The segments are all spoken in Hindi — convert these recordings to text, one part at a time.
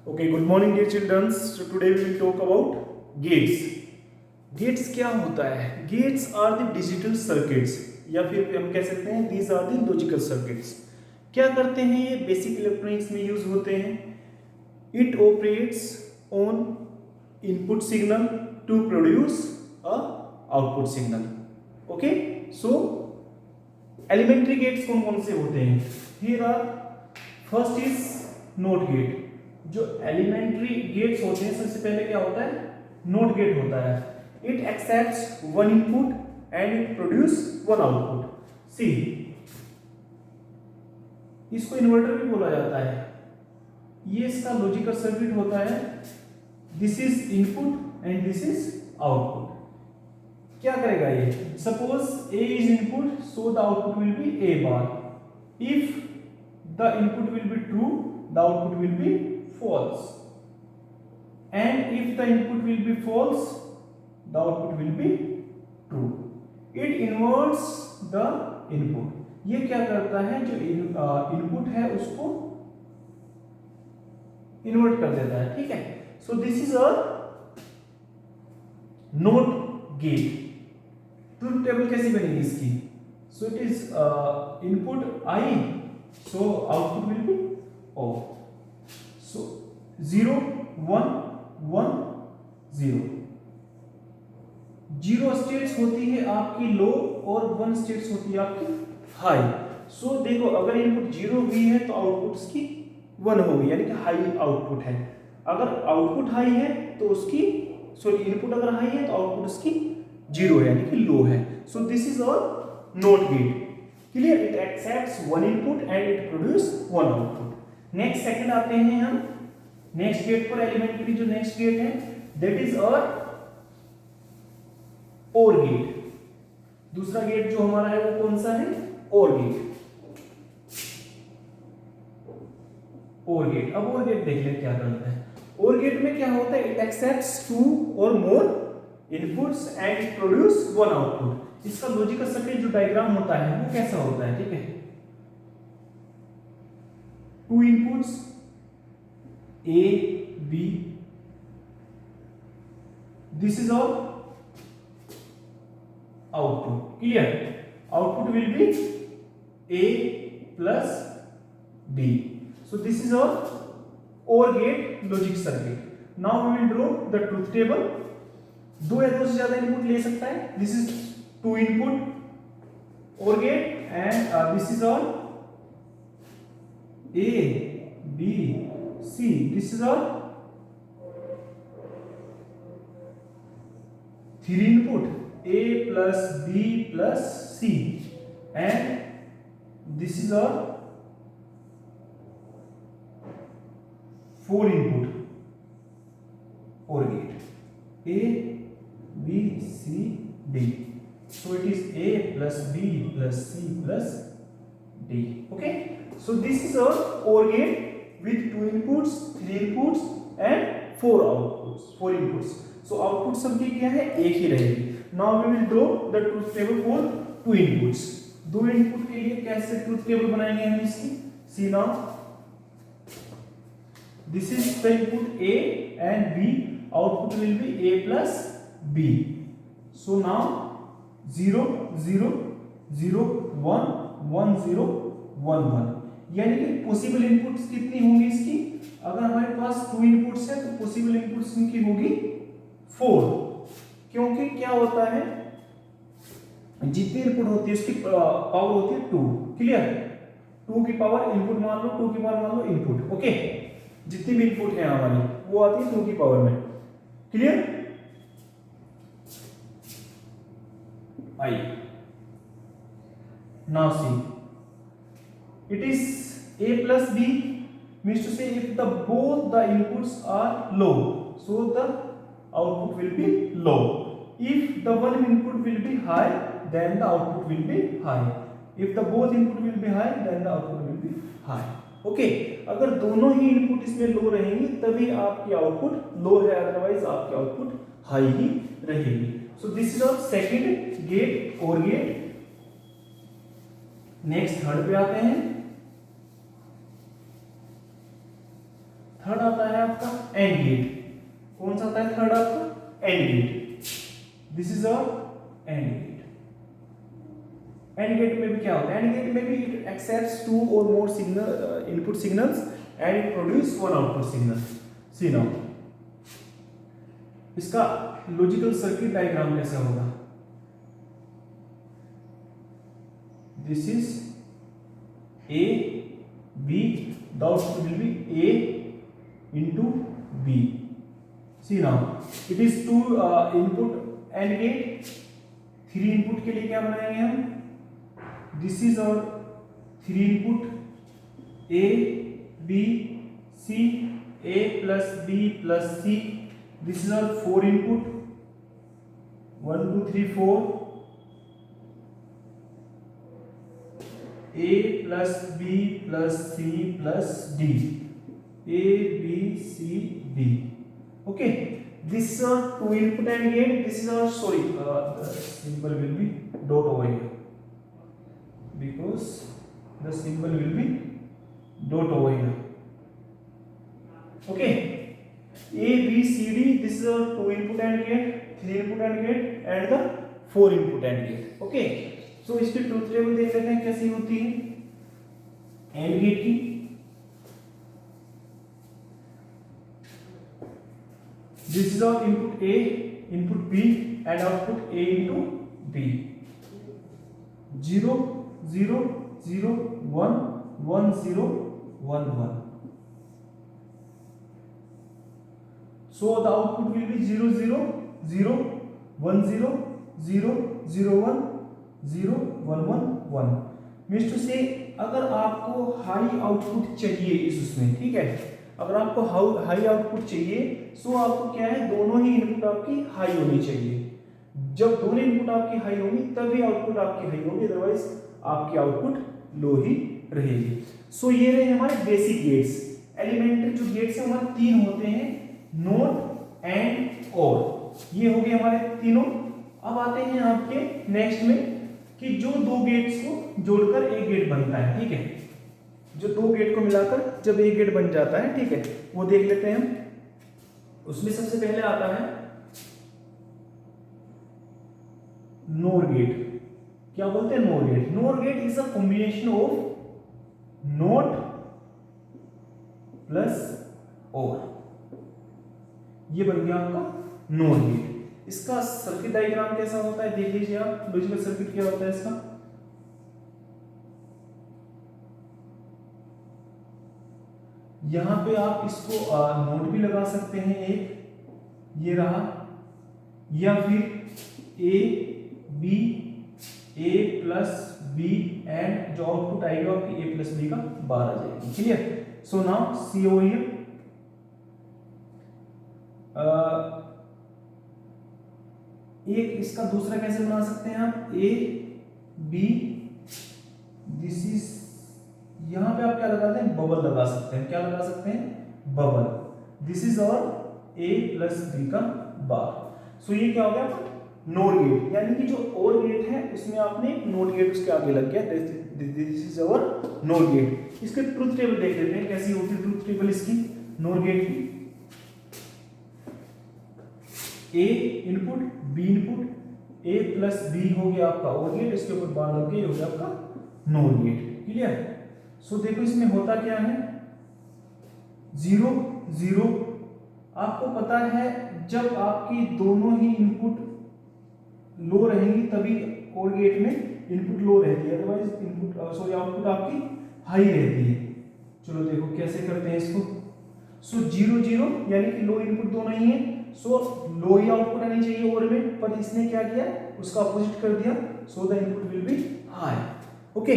Okay, good morning dear children. So today we will talk about gates. Gates क्या होता है? Gates are the digital circuits या फिर हम कह सकते हैं these are the logical circuits. क्या करते हैं ये? बेसिक इलेक्ट्रॉनिक्स में यूज होते हैं. It operates on input signal to produce a output signal. Okay, so elementary gates कौन कौन से होते हैं? Here are first is NOT gate. जो एलिमेंट्री गेट्स होते हैं सबसे पहले क्या होता है? नोट गेट होता है. It accepts one input and it produce one output. See, इसको इन्वर्टर भी बोला जाता है. ये इसका लॉजिकल सर्किट होता है. This is input and this is output. क्या करेगा ये? Suppose A is input, so the output will B A bar. If the input will be true, the output will be false, and if the input will be false, the output will be true. It inverts the input. ये क्या करता है? जो इनपुट है उसको इन्वर्ट कर देता है. ठीक है. So this is a not gate. Truth table कैसी बनेगी इसकी? So it is input I, so output will be O. So 0 1 1 0. 0 states होती है आपकी लो और 1 स्टेट्स होती है आपकी हाई. सो देखो, अगर इनपुट 0 भी है तो आउटपुट उसकी 1 होगी, यानी कि हाई आउटपुट है. अगर आउटपुट हाई है तो उसकी इनपुट अगर हाई है तो आउटपुट उसकी 0 है, यानी कि लो है. So this is our not gate. Clear? It accepts one input and it produce one output. Next second आते हैं हम नेक्स्ट गेट पर. एलिमेंट्री जो नेक्स्ट गेट है that is our or gate. दूसरा गेट जो हमारा है वो कौन सा है? Or gate. Or gate. अब ओर गेट देख ले क्या करता है. ओर गेट में क्या होता है? It accepts two or more inputs and it produce one output. इसका लॉजिकल सर्किट जो डायग्राम होता है वो कैसा होता है? ठीक है. Two inputs A, B. This is our output. Clear? Output will be A plus B. So this is our OR gate logic circuit. Now we will draw the truth table. दो या दो से ज्यादा इनपुट ले सकता है. This is two input OR gate and this is our A, B, C. This is our three input A plus B plus C, and this is our four input OR gate A, B, C, D. So it is A plus B plus C plus D. Okay. So this is our OR gate with two inputs, three inputs and four outputs, four inputs. So output सबकी क्या है? एक ही रहेगी. Now we will draw the truth table for two inputs. दो इनपुट के लिए कैसे ट्रूथ टेबल बनाएंगे हम इसकी? See now, this is the input A and B. Output will be A plus B. So now 0 0 0 1 1 0 1 1. यानी कि पॉसिबल इनपुट्स कितनी होंगी इसकी? अगर हमारे पास टू इनपुट्स है तो पॉसिबल इनपुट्स की होगी 4. क्योंकि क्या होता है, जितनी इनपुट होती है उसकी पावर होती है 2. क्लियर? 2 की पावर इनपुट मान लो, 2 की पावर मान लो इनपुट. ओके. जितनी भी इनपुट है हमारी वो आती है 2 की पावर में. Clear? I. Now see, it is A plus B, means to say if the both the inputs are low, so the output will be low. If the one input will be high, then the output will be high. If the both input will be high, then the output will be high. Okay. अगर दोनों ही इनपुट इसमें लो रहेंगी तभी आपकी आउटपुट लो है, अदरवाइज आपकी आउटपुट हाई ही रहेगी. So this is our second gate OR gate. Next third पे आते हैं. थर्ड आता है आपका एंड गेट। कौन सा आता है थर्ड आपका? And gate. This is our and gate. And gate में भी क्या होता है? एंड गेट में भी it accepts two or more signal input signals and it produce one output signal. See now इसका लॉजिकल सर्किट डायग्राम कैसा होगा? This is A B, the output will be A into B. See now, it is two input AND gate. 3 input के लिए क्या बनाएंगे हम? This is our 3 input A B C, A plus B plus C. This is our 4 input 1 2 3 4 A plus B plus C plus D. A B C D. Okay. This is our 2 input AND gate. This is our the symbol will be dot over here because the symbol will be dot over here. Okay. A B C D. This is our 2 input AND gate, 3 input AND gate, and the 4 input AND gate. Okay. तो इसकी ट्रूथ टेबल देख लेते हैं कैसी होती है एंड गेट की। This is our input A, input B and output A into B. 0 0 0 1 1 0 1 1। So the output will be 0 0 0 1 0 0 0 1 0 1 1 1। Means to से अगर आपको हाई आउटपुट चाहिए इस उसमें, ठीक है, अगर आपको हाई आउटपुट चाहिए सो आपको क्या है, दोनों ही इनपुट आपकी हाई होनी चाहिए। जब दोनों इनपुट आपकी हाई होगी तभी आउटपुट आपकी हाई होगी, अदरवाइज आपकी आउटपुट लो ही रहेगी। सो ये रहे हमारे बेसिक गेट्स। एलिमेंट्री जो गेट्स हैं हमारे 3 होते हैं, नोट एंड और। ये हो गए हमारे तीनों। अब आते हैं आपके नेक्स्ट में कि जो 2 गेट्स को जोड़कर एक गेट बनता है, ठीक है, जो 2 गेट को मिलाकर जब एक गेट बन जाता है, ठीक है, वो देख लेते हैं हम। उसमें सबसे पहले आता है नोर गेट। क्या बोलते हैं? Nor gate. Nor gate is a combination of not plus or. ये बन गया आपका नोर गेट। इसका सर्किट डायग्राम कैसा होता है देख लीजिए आप। लॉजिकल सर्किट क्या होता है इसका? यहां पे आप इसको नोड भी लगा सकते हैं एक, ये रहा, या फिर A B, A plus B and जो आउटपुट आएगा आपकी ए प्लस बी का बार आ जाएगी। Clear? So now see over here एक इसका दूसरा कैसे बना सकते हैं आप? ए बी, दिस इज, यहां पे आप क्या लगाते हैं? बबल लगा सकते हैं। क्या लगा सकते हैं? बबल। दिस इज और ए प्लस बी का बार। सो ये क्या हो गया? नोट गेट, यानी कि जो और गेट है उसमें आपने नोट गेट उसके आगे लग गया। This is our not gate. इसके ट्रूथ टेबल देख लेते हैं कैसी होती है ट्रूथ टेबल इसकी नोट गेट की। A input, B input, A plus B हो गया आपका और गेट, इसके ऊपर बार लग गया, हो गया आपका नोर गेट। क्लियर? सो देखो इसमें होता क्या है, 0 0। आपको पता है जब आपकी दोनों ही इनपुट लो रहेंगी तभी और गेट में इनपुट लो रहती है, अदरवाइज इनपुट आउटपुट आपकी हाई रहती है। चलो देखो कैसे करते हैं इसको। सो 0 0 यानी कि लो इनपुट दोनों ही है, सो लो ही आउटपुट आनी चाहिए और में, पर इसने क्या किया, उसका अपोजिट कर दिया। So the input will be high. Okay,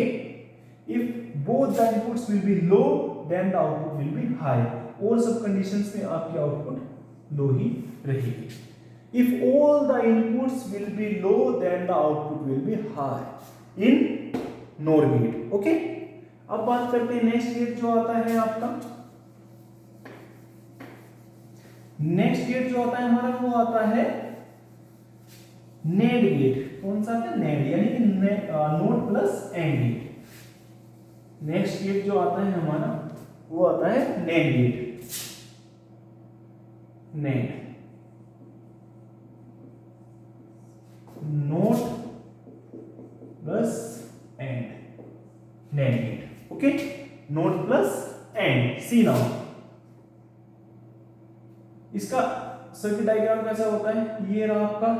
if both the inputs will be low then the output will be high. और सब कंडीशंस में आपकी आउटपुट लो ही रहेगी। If all the inputs will be low then the output will be high in NOR gate. Okay, अब बात करते हैं नेक्स्ट गेट जो आता है आपका। नेक्स्ट गेट जो आता है हमारा वो आता है नेड गेट। कौन सा आता है? नेड, यानी कि not plus and gate. Next gate जो आता है हमारा वो आता है NAND gate. NAND, not plus and, NAND gate. Okay, not plus and. See now इसका सर्किट डायग्राम कैसा होता है, ये रहा आपका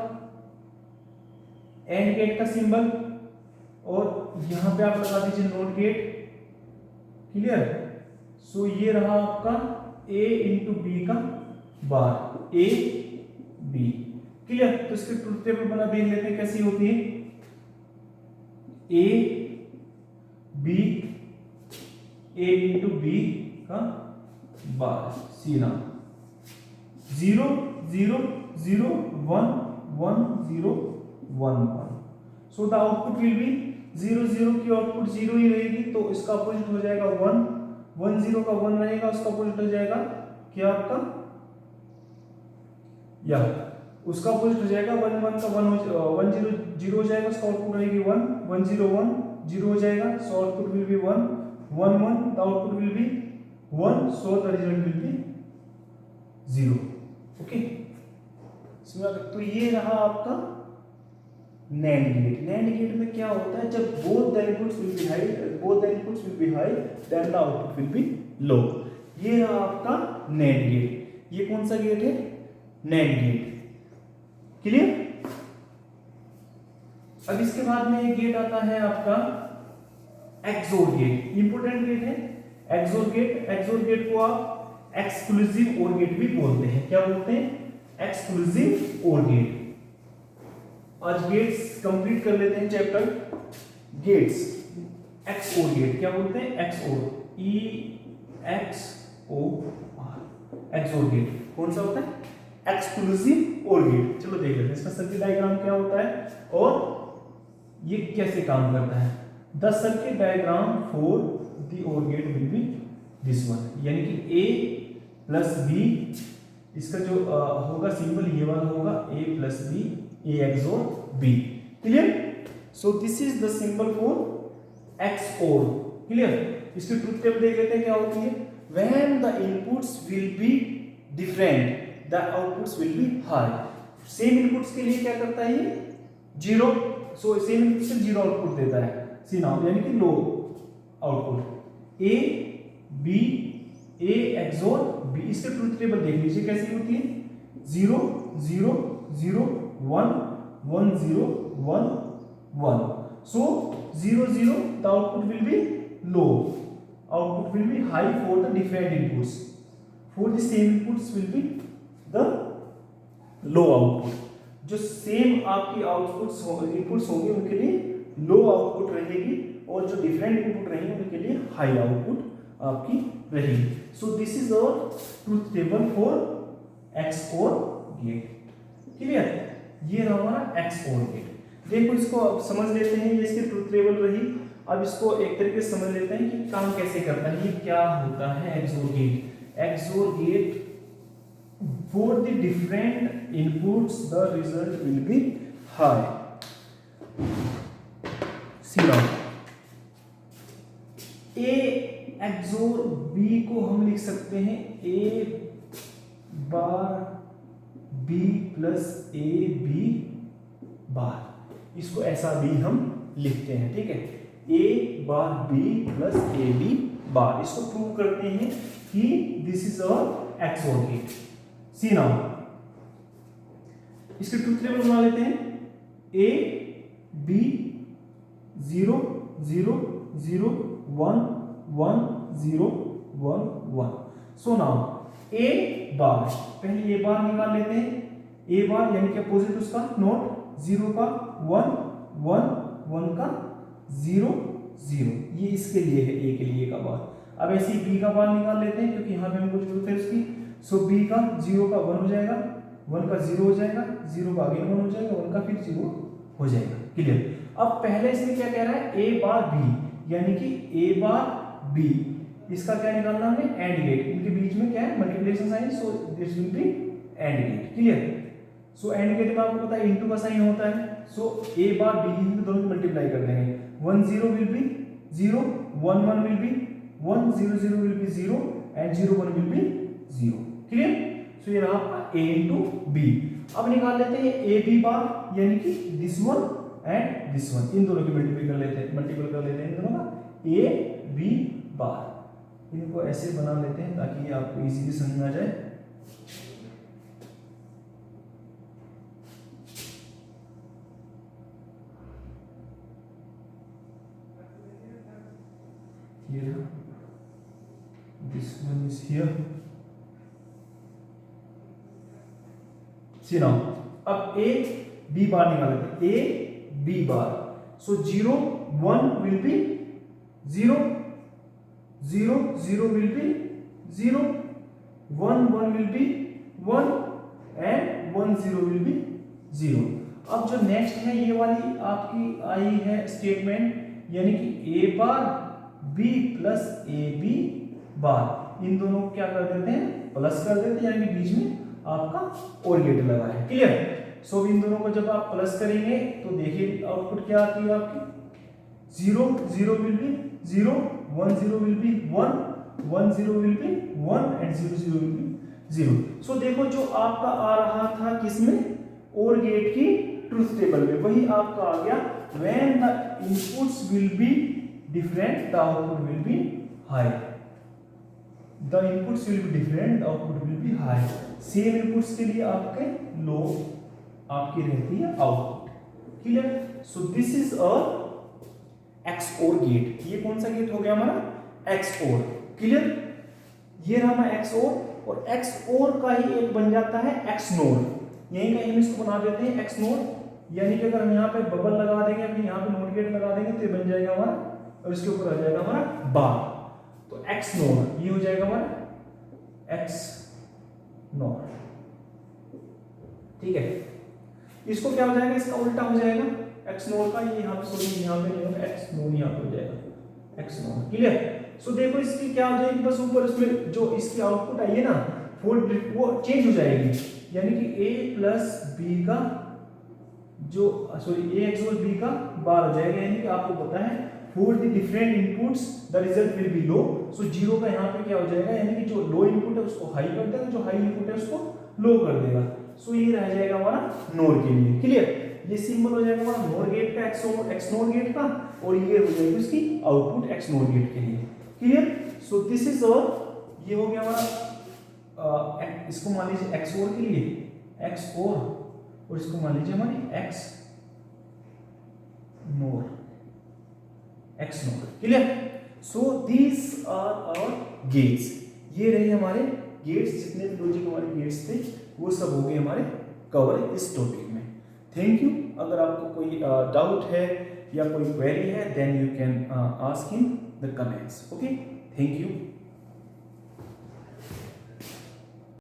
एंड गेट का सिंबल और यहां पे आप लगा दीजिए नोट गेट। क्लियर। सो ये रहा आपका A इंटू बी का बार, A B। क्लियर। तो इसके ट्रुथ टेबल बना देख लेते हैं कैसी होती है। A B, A into B का बार, सी ना 0 0 0 1 1 0 1 1। So the output will be 0 0 की आउटपुट 0 ही रहेगी, तो इसका अपोजिट हो जाएगा 1 1 0 का 1 रहेगा, उसका अपोजिट हो जाएगा क्या आपका, या उसका अपोजिट हो जाएगा 1 1 का 1 0 0 हो जाएगा, उसका आउटपुट रहेगी 1 1 0 1 0 हो जाएगा, सो output will be 1 1 1, the output will be 1, so the result will be 0। Okay, तो ये रहा आपका NAND गेट। NAND गेट में क्या होता है, जब both the inputs will be high then the output will be low। ये रहा आपका NAND गेट। ये कौन सा गेट है, NAND गेट। क्लियर। अब इसके बाद में एक गेट आता है आपका XOR गेट। इंपोर्टेंट गेट है XOR गेट। XOR गेट को आप एक्सक्लूसिव OR गेट भी बोलते हैं। क्या बोलते हैं, एक्सक्लूसिव OR गेट। आज गेट्स कंप्लीट कर लेते हैं चैप्टर गेट्स। XOR गेट क्या बोलते हैं, XOR XOR गेट कौन सा होता है, एक्सक्लूसिव OR गेट। चलो देख लेते हैं इसका सर्किट डायग्राम क्या होता है और ये कैसे काम करता है। The circuit diagram for the OR gate will be this one, यानी कि A प्लस बी, इसका जो होगा सिंबल ये वाला होगा, A plus B, A XOR B। Clear. So this is the symbol for XOR। Clear. इसकी ट्रुथ टेबल देख लेते हैं क्या होती है। When the inputs will be different the outputs will be high. Same inputs के लिए क्या करता है ये, 0। सो सेम इनपुट से 0 आउटपुट देता है, सी नाउ, यानी कि low output. A B, A XOR B। इसके ट्रुथ टेबल देख लीजिए कैसी होती है, 0 0 0 1 1 0 1 1। So 0 0 the output will be low, output will be high for the different inputs, for the same inputs will be the low output। जो सेम आपकी आउटपुट्स इनपुट्स होंगे उनके लिए लो आउटपुट रहेगी और जो डिफरेंट इनपुट रहेंगे उनके लिए हाई आउटपुट आपकी रहेगी। So this is our truth table for XOR gate. Clear. ये रहा हमारा XOR गेट। देखो इसको अब समझ लेते हैं, ये इसकी ट्रुथ टेबल रही। अब इसको एक तरीके से समझ लेते हैं कि काम कैसे करता है, ये क्या होता है XOR gate. XOR gate for the different inputs the result will be high। see now A XOR B को हम लिख सकते हैं A bar B plus A B bar. इसको ऐसा भी हम लिखते हैं, ठीक है, A bar B plus A B bar. इसको प्रूव करते हैं कि this is our XOR gate. See now इसके ट्रुथ टेबल बना लेते हैं। A B 0 0 0 1 1 0 1 1। So now A बार, पहले A बार निकाल लेते हैं। A बार यानी कि अपोजिट उसका नोट, 0 का 1 1 1 का 0 0, ये इसके लिए है, A के लिए का बार। अब ऐसे ही B का बार निकाल लेते हैं क्योंकि यहाँ पे हमको जरूरत है उसकी। सो B का 0 का 1 हो जाएगा, 1 का 0 हो जाएगा, 0 का अगेन 1 हो जाएगा, 1 का फिर 0 हो जाएगा। क्लियर। अब पहले इसमें क्या कह रहा है, A बार B यानी कि A बार B, इसका क्या निकालना है, एंड गेट। इनके बीच में क्या है, multiplication sign, so this will be AND gate. Clear. So AND gate में आपको पता है इनटू का साइन होता है, सो A बार B में दोनों मल्टीप्लाई कर देंगे। 1 0 will be 0, 1 1 will be 1, 0 0 will be 0 and 0 1 will be 0। Clear. So ये रहा आपका a इंटू बी। अब निकाल लेते हैं ए बी बार, यानी कि this one and this one, इन दोनों की मल्टीप्लाई कर लेते हैं इन दोनों का ए बी बार। इनको ऐसे बना लेते हैं ताकि ये आपको इजीली समझ में आ जाए। ये रहा, this one is here. See now अब ए बी बार निकाल लेते हैं, A B bar. So 0 1 will be 0, 0 0 will be 0, 1 1 will be 1 and 1 0 will be 0। अब जो नेक्स्ट है ये वाली आपकी आई है स्टेटमेंट, यानी कि A bar B plus A B bar, इन दोनों को क्या कर देते हैं, प्लस कर देते हैं, यानी कि बीच में आपका और गेट लगा है। क्लियर? सो इन दोनों को जब आप प्लस करेंगे तो देखिए आउटपुट क्या आती है आपकी, 0 0 will be 0, 1 0 will be 1, 1 0 will be 1 and 0 0 will be 0। सो देखो जो आपका आ रहा था किसमें, और गेट की ट्रुथ टेबल में, वही आपका आ गया। When the inputs will be different the output will be high, the inputs will be different the output will be high. Same inputs के लिए आपके लो आपकी रहती है output. Clear? So this is a XOR gate. ये कौन सा गेट हो गया हमारा, XOR। क्लियर? ये रहा हमारा XOR, और XOR का ही एक बन जाता है XNOR। यहीं का हम इसको बना देते हैं XNOR, यानी कि अगर हम यहाँ पे बबल लगा देंगे, अभी यहाँ पे नोट गेट लगा देंगे तो ये बन जाएगा हमारा, और इसके ऊपर आ जाएगा हमारा बार, तो XNOR ये हो जाएगा हमारा XNOR। ठीक है? इसको क्या हो जाएगा, इसका उल्टा हो जाएगा XNOR का, ये यहाँ पे सॉरी यहाँ पे नहीं होगा, XNOR यहाँ पे हो जाएगा XNOR। क्लियर? सो देखो इसकी क्या हो जाएगी, बस ऊपर इसमें जो इसकी आउटपुट आई है ना वो चेंज हो जाएगी, यानी कि a प्लस बी का जो सॉरी a XOR b का बार हो जाएगा, यानी कि आपको पता है for the different inputs the result will be low. So 0 का यहाँ पे क्या हो जाएगा, यानी कि जो लो इनपुट है उसको हाई कर देगा, जो हाई इनपुट है उसको लो कर देगा। सो ये रह जाएगा हमारा नोर के लिए। क्लियर? ये सिंबल हो जाएगा हमारा नोर गेट का, XNOR गेट का, और ये हो जाएगी उसकी आउटपुट XNOR गेट के लिए। क्लियर? सो दिस इज और ये हो गया हमारा इसको मान लीजिए XOR के लिए XOR, और इसको मान लीजिए हमारी XNOR। Clear? So these are our gates. ये रहे हमारे गेट्स, जितने भी लॉजिक हमारे गेट्स थे वो सब हो गए हमारे कवर इस टॉपिक में। Thank you. अगर आपको कोई डाउट है या कोई क्वेरी है, then you can ask in the comments. Okay, thank you.